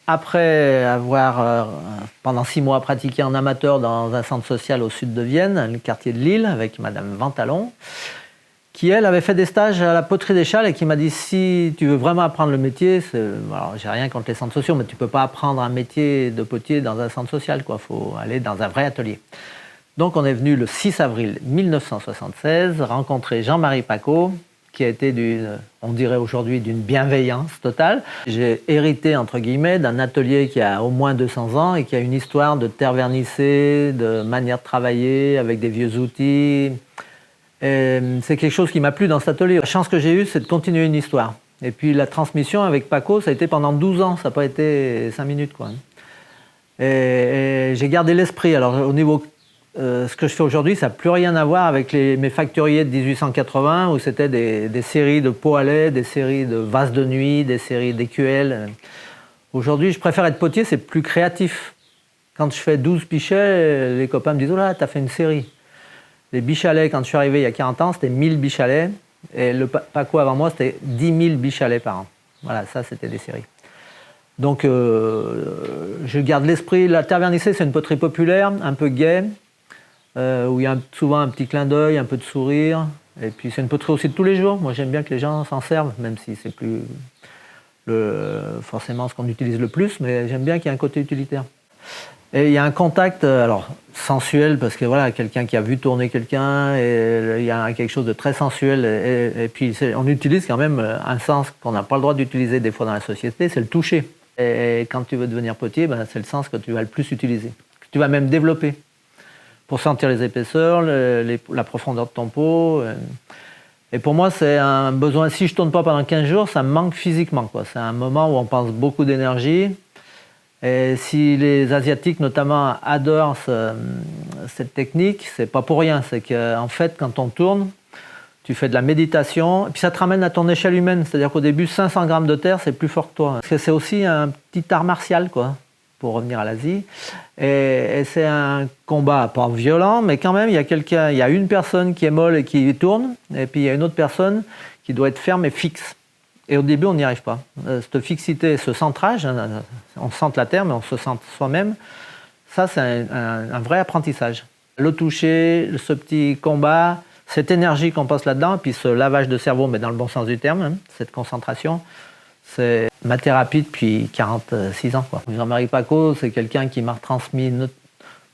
Après avoir, pendant 6 mois, pratiqué en amateur dans un centre social au sud de Vienne, le quartier de Lille, avec Madame Ventalon, qui, elle, avait fait des stages à la poterie des Châles et qui m'a dit, si tu veux vraiment apprendre le métier, alors j'ai rien contre les centres sociaux, mais tu peux pas apprendre un métier de potier dans un centre social, quoi. Faut aller dans un vrai atelier. Donc on est venu le 6 avril 1976 rencontrer Jean-Marie Pacaud, qui a été on dirait aujourd'hui, d'une bienveillance totale. J'ai hérité, entre guillemets, d'un atelier qui a au moins 200 ans et qui a une histoire de terre vernissée, de manière de travailler, avec des vieux outils. C'est quelque chose qui m'a plu dans cet atelier. La chance que j'ai eue, c'est de continuer une histoire. Et puis la transmission avec Pacaud, ça a été pendant 12 ans, ça n'a pas été 5 minutes, quoi. Et j'ai gardé l'esprit. Alors au niveau ce que je fais aujourd'hui, ça n'a plus rien à voir avec mes facturiers de 1880 où c'était des séries de pots à lait, des séries de vases de nuit, des séries d'écuelles. Aujourd'hui, je préfère être potier, c'est plus créatif. Quand je fais 12 pichets, les copains me disent « Oh là, t'as fait une série ». Les bichalets, quand je suis arrivé il y a 40 ans, c'était 1000 bichalets. Et le Pacaud avant moi, c'était 10 000 bichalets par an. Voilà, ça, c'était des séries. Donc, je garde l'esprit. La terre vernissée, c'est une poterie populaire, un peu gaie, où il y a souvent un petit clin d'œil, un peu de sourire. Et puis c'est une poterie aussi de tous les jours. Moi j'aime bien que les gens s'en servent, même si c'est plus forcément ce qu'on utilise le plus, mais j'aime bien qu'il y ait un côté utilitaire. Et il y a un contact, alors sensuel, parce que voilà, quelqu'un qui a vu tourner quelqu'un, et il y a quelque chose de très sensuel. Et puis on utilise quand même un sens qu'on n'a pas le droit d'utiliser des fois dans la société, c'est le toucher. Et quand tu veux devenir potier, ben, c'est le sens que tu vas le plus utiliser, que tu vas même développer, pour sentir les épaisseurs, la profondeur de ton pot. Et pour moi, c'est un besoin. Si je ne tourne pas pendant 15 jours, ça me manque physiquement, quoi. C'est un moment où on pense beaucoup d'énergie. Et si les Asiatiques, notamment, adorent cette technique, c'est pas pour rien. C'est qu'en fait, quand on tourne, tu fais de la méditation, et puis ça te ramène à ton échelle humaine. C'est-à-dire qu'au début, 500 grammes de terre, c'est plus fort que toi. Parce que c'est aussi un petit art martial, quoi, pour revenir à l'Asie. Et c'est un combat pas violent, mais quand même, il y a une personne qui est molle et qui tourne, et puis il y a une autre personne qui doit être ferme et fixe. Et au début, on n'y arrive pas. Cette fixité, ce centrage, on sente la terre, mais on se sent soi-même, ça, c'est un vrai apprentissage. Le toucher, ce petit combat, cette énergie qu'on passe là-dedans, et puis ce lavage de cerveau, mais dans le bon sens du terme, hein, cette concentration, c'est ma thérapie depuis 46 ans, quoi. Jean-Marie Pacaud, c'est quelqu'un qui m'a retransmis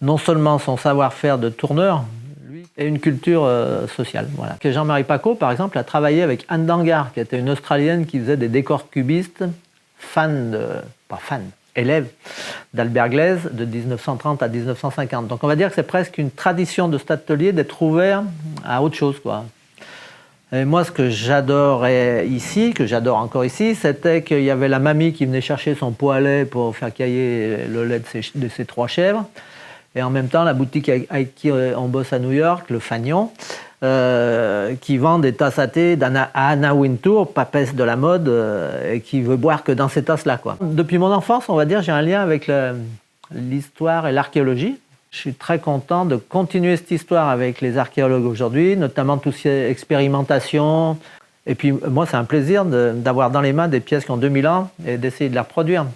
non seulement son savoir-faire de tourneur, lui, et une culture sociale. Voilà. Jean-Marie Pacaud, par exemple, a travaillé avec Anne Dangar, qui était une Australienne qui faisait des décors cubistes, élève d'Albert Gleizes de 1930 à 1950. Donc on va dire que c'est presque une tradition de cet atelier d'être ouvert à autre chose, quoi. Et moi, ce que j'adorais ici, que j'adore encore ici, c'était qu'il y avait la mamie qui venait chercher son pot à lait pour faire cailler le lait de ses 3 chèvres. Et en même temps, la boutique avec qui on bosse à New York, le Fagnon, qui vend des tasses à thé d'Anna Wintour, papesse de la mode, et qui veut boire que dans ces tasses-là, quoi. Depuis mon enfance, on va dire, j'ai un lien avec l'histoire et l'archéologie. Je suis très content de continuer cette histoire avec les archéologues aujourd'hui, notamment toutes ces expérimentations. Et puis moi, c'est un plaisir d'avoir dans les mains des pièces qui ont 2000 ans et d'essayer de les reproduire.